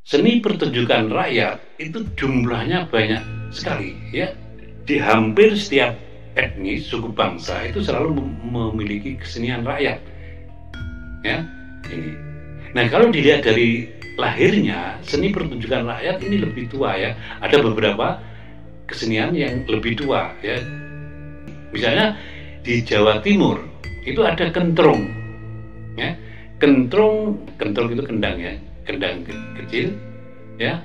seni pertunjukan rakyat itu jumlahnya banyak sekali ya. Di hampir setiap etnis suku bangsa itu selalu memiliki kesenian rakyat ya ini. Nah, kalau dilihat dari lahirnya, seni pertunjukan rakyat ini lebih tua ya. Ada beberapa kesenian yang lebih tua ya. Misalnya di Jawa Timur itu ada kentrung ya. Kentrung itu kendang ya, kendang kecil ya.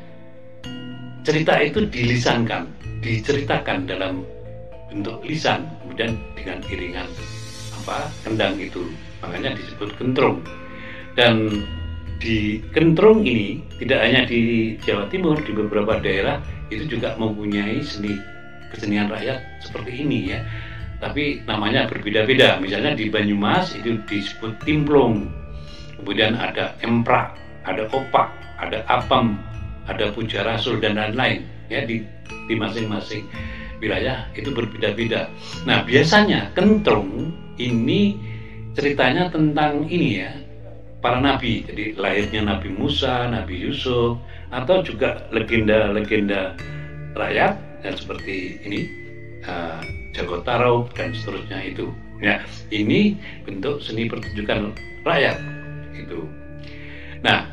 Cerita itu diceritakan dalam bentuk lisan, kemudian dengan iringan kendang itu, makanya disebut kentrung. Dan di kentrung ini tidak hanya di Jawa Timur, di beberapa daerah itu juga mempunyai kesenian rakyat seperti ini ya, tapi namanya berbeda-beda. Misalnya di Banyumas itu disebut timplung, kemudian ada emprak, ada opak, ada apam, ada puja rasul dan lain-lain ya. Di masing-masing wilayah itu berbeda-beda. Nah, biasanya kentrung ini ceritanya tentang ini ya, para nabi. Jadi lahirnya Nabi Musa, Nabi Yusuf, atau juga legenda-legenda rakyat ya, seperti ini Jagotaro dan seterusnya itu ya. Ini bentuk seni pertunjukan rakyat itu. Nah,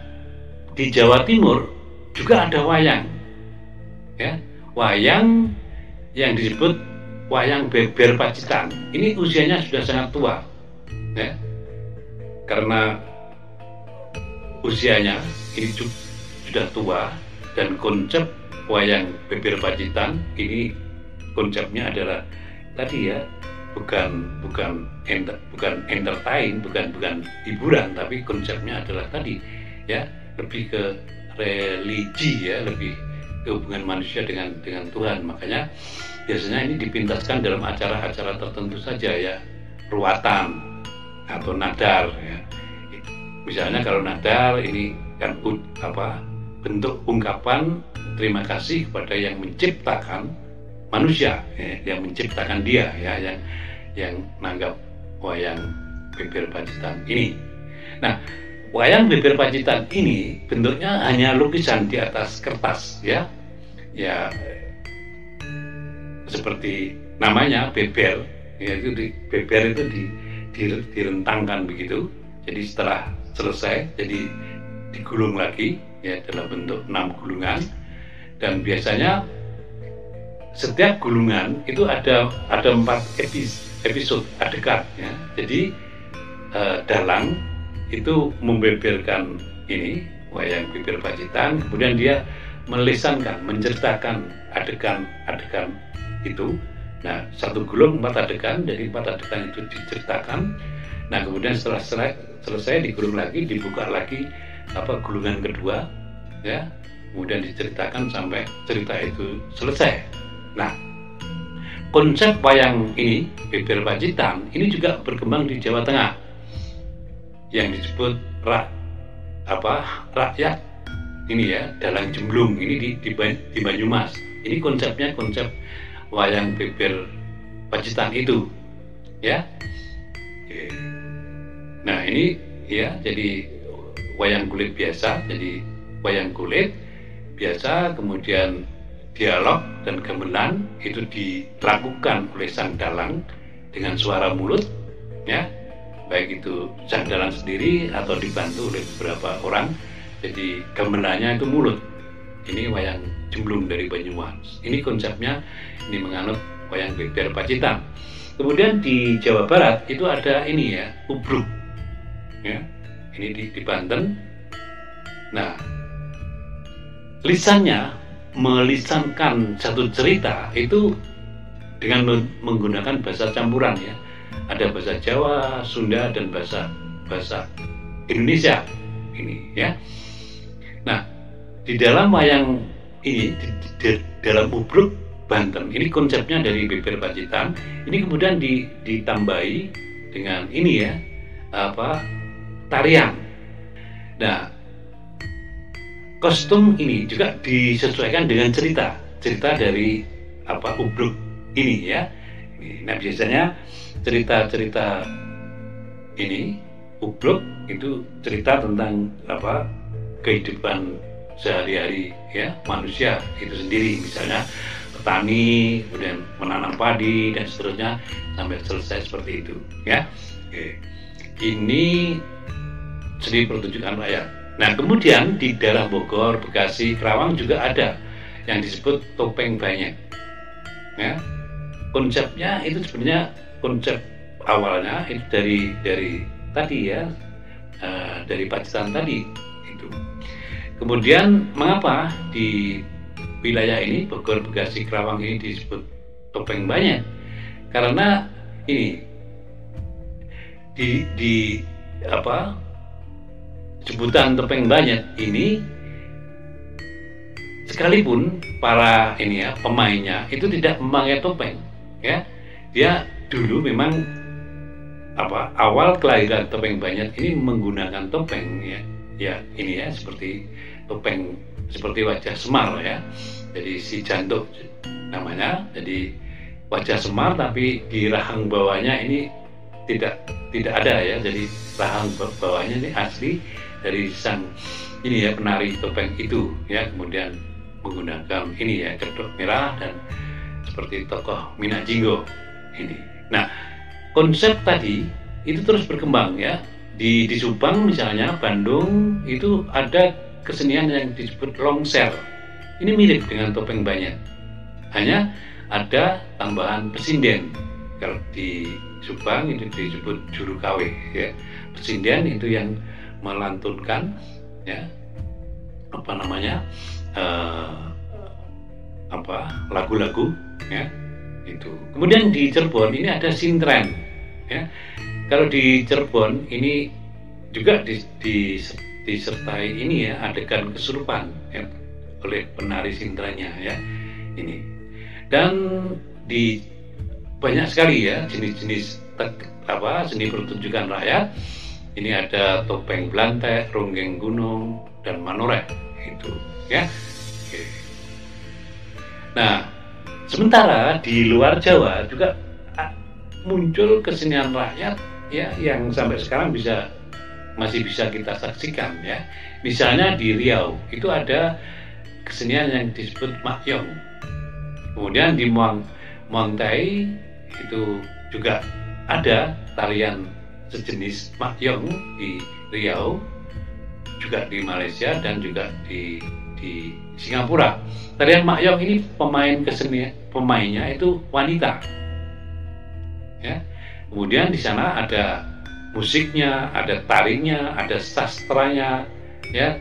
di Jawa Timur juga ada wayang ya, wayang yang disebut wayang beber Pacitan. Ini usianya sudah sangat tua ya, karena usianya ini sudah tua. Dan konsep wayang beber Pacitan ini konsepnya adalah tadi ya, bukan entertain, bukan hiburan, tapi konsepnya adalah tadi ya, lebih ke religi ya, lebih ke hubungan manusia dengan Tuhan. Makanya biasanya ini dipintaskan dalam acara-acara tertentu saja ya, ruatan atau nadar ya. Misalnya kalau nadar ini kan bentuk ungkapan terima kasih kepada yang menciptakan manusia ya, yang menciptakan dia ya, yang nanggap wayang beber Pacitan ini. Nah, wayang beber Pacitan ini bentuknya hanya lukisan di atas kertas ya, seperti namanya beber ya, itu beber itu direntangkan begitu. Jadi setelah selesai jadi digulung lagi ya, dalam bentuk 6 gulungan. Dan biasanya setiap gulungan itu ada 4 episode adegan ya. Jadi dalang itu membeberkan ini wayang beber Pacitan, kemudian dia melisankan, menceritakan adegan-adegan itu. Nah, satu gulung 4 adegan, jadi 4 adegan itu diceritakan. Nah, kemudian setelah selesai digulung lagi, dibuka lagi gulungan kedua ya, kemudian diceritakan sampai cerita itu selesai. Nah, konsep wayang ini beber Pacitan ini juga berkembang di Jawa Tengah yang disebut rakyat ini ya, dalang jemblung ini di Banyumas. Ini konsepnya konsep wayang beber Pacitan itu ya. Nah, ini ya, jadi wayang kulit biasa, jadi wayang kulit biasa, kemudian dialog dan gamelan itu dilakukan oleh sang dalang dengan suara mulut ya, baik itu sang dalang sendiri atau dibantu oleh beberapa orang. Jadi gamelannya itu mulut. Ini wayang jemblung dari Banyumas. Ini konsepnya, ini menganut wayang beber Pacitan. Kemudian di Jawa Barat itu ada ini ya, ubruk ya, ini di Banten. Nah, lisannya melisankan satu cerita itu dengan menggunakan bahasa campuran ya, ada bahasa Jawa, Sunda, dan bahasa Indonesia ini ya. Nah, di dalam wayang ini, di dalam ubruk Banten ini konsepnya dari beber Pacitan, ini kemudian ditambahi dengan ini ya, tarian. Nah, kostum ini juga disesuaikan dengan cerita dari ubruk ini ya. Nah, biasanya cerita ini ubruk itu cerita tentang kehidupan sehari-hari ya manusia itu sendiri, misalnya petani kemudian menanam padi dan seterusnya sampai selesai seperti itu ya. Oke. Ini seni pertunjukan rakyat. Nah kemudian di daerah Bogor, Bekasi, Kerawang juga ada yang disebut topeng banyak ya. Konsepnya itu sebenarnya konsep awalnya itu dari tadi ya, dari Pacitan tadi itu. Kemudian mengapa di wilayah ini Bogor, Bekasi, Kerawang ini disebut topeng banyak? Karena ini di sebutan topeng banyak ini, sekalipun para ini ya pemainnya itu tidak memakai topeng ya, dia dulu memang awal kelahiran topeng banyak ini menggunakan topeng ya ini ya, seperti topeng seperti wajah Semar ya, jadi si Jantuk namanya, jadi wajah Semar tapi di rahang bawahnya ini tidak ada ya, jadi rahang bawahnya ini asli dari sang ini ya penari topeng itu ya, kemudian menggunakan ini ya kedok merah dan seperti tokoh Mina Jinggo ini. Nah konsep tadi itu terus berkembang ya, di Subang misalnya, Bandung itu ada kesenian yang disebut longser, ini mirip dengan topeng banyak, hanya ada tambahan pesinden. Kalau di Subang itu disebut juru kawe ya, pesinden itu yang melantunkan ya lagu-lagu ya itu. Kemudian di Cirebon ini ada sintren ya. Kalau di Cirebon ini juga disertai ini ya adegan kesurupan ya, oleh penari sintrennya ya ini. Dan di banyak sekali ya jenis-jenis seni pertunjukan rakyat. Ini ada topeng Blantek, ronggeng gunung, dan manoreh itu ya. Oke. Nah sementara di luar Jawa juga muncul kesenian rakyat ya yang sampai sekarang masih bisa kita saksikan ya. Misalnya di Riau itu ada kesenian yang disebut makyong. Kemudian di Muangtai itu juga ada tarian sejenis makyong di Riau, juga di Malaysia dan juga di Singapura. Tarian makyong ini pemainnya itu wanita ya. Kemudian di sana ada musiknya, ada tarinya, ada sastranya ya,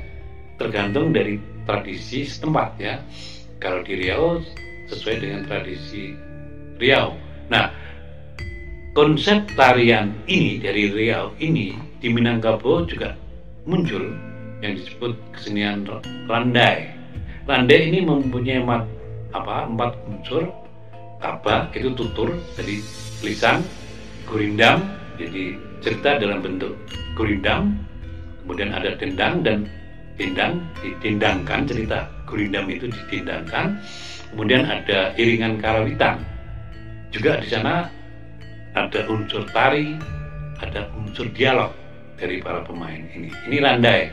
tergantung dari tradisi setempat ya. Kalau di Riau sesuai dengan tradisi Riau. Nah konsep tarian ini dari Riau ini di Minangkabau juga muncul yang disebut kesenian randai. Randai ini mempunyai 4 unsur. Kaba itu tutur, jadi lisan, gurindam, jadi cerita dalam bentuk gurindam. Kemudian ada dendang dan dendang, didendangkan cerita. Gurindam itu didendangkan. Kemudian ada iringan karawitan. Juga di sana ada unsur tari, ada unsur dialog dari para pemain ini. Ini randai.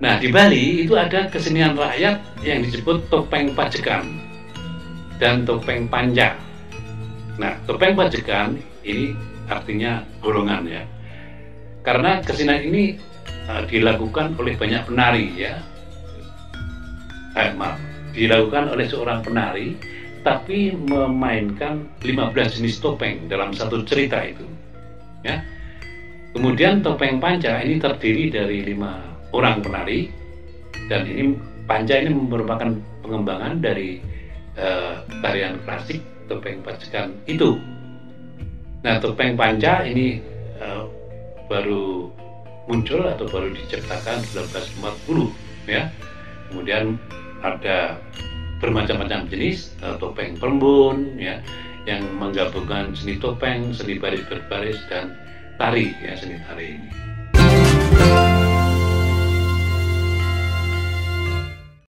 Nah di Bali itu ada kesenian rakyat yang disebut topeng pajekan dan topeng panca. Nah topeng pajekan ini artinya golongan ya, karena kesenian ini dilakukan oleh banyak penari ya. Dilakukan oleh seorang penari tapi memainkan 15 jenis topeng dalam satu cerita itu ya. Kemudian topeng panca ini terdiri dari 5 orang penari, dan ini panca ini merupakan pengembangan dari tarian klasik topeng pajekan itu. Nah topeng panca ini baru muncul atau baru diciptakan 1940 ya. Kemudian ada bermacam-macam jenis topeng Perembun ya, yang menggabungkan seni topeng, seni baris berbaris dan tari ya, seni tari ini.